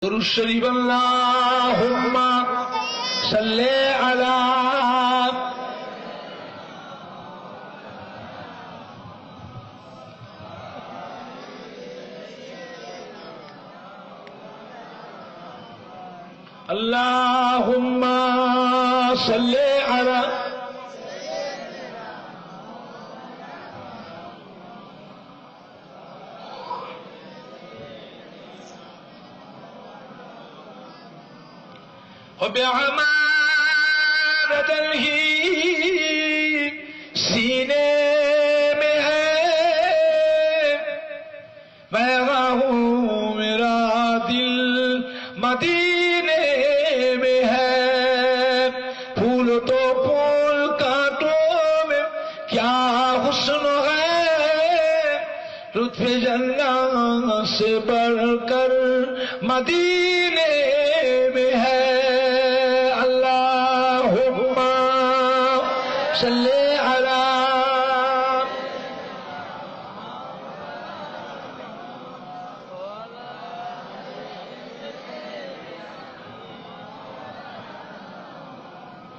درود شریف اللہم صلی علی اللہم صلی علی بعمارت ہی سینے میں ہے میں ہوں میرا دل مدینے میں ہے پھول تو پھول کانٹوں میں کیا حسن ہے لطف جنت سے بڑھ کر مدینے میں ہے صلی علی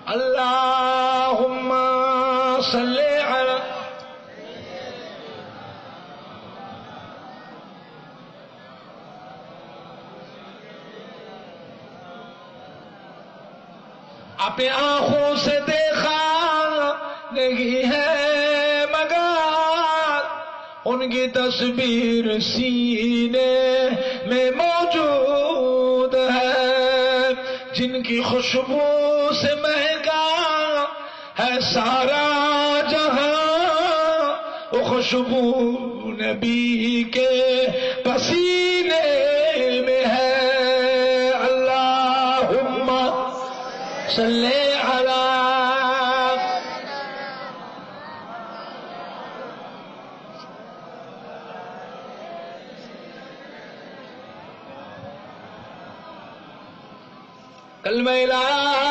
اللہم صلی علی اپنے آنکھوں سے دیکھا نہیں ہے مگر ان کی تصویر سینے میں موجود ہے جن کی خوشبو سے مہکا ہے سارا جہاں وہ خوشبو نبی کے پسینے میں ہے اللہم صلی علی کلمہ لا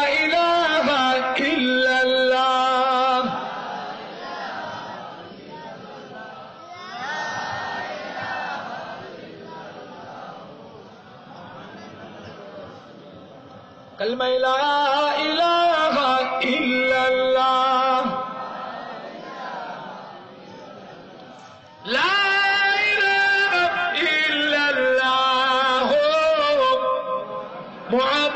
الہ الا اللہ کلمہ لا الہ الا اللہ لا الہ الا اللہ محمد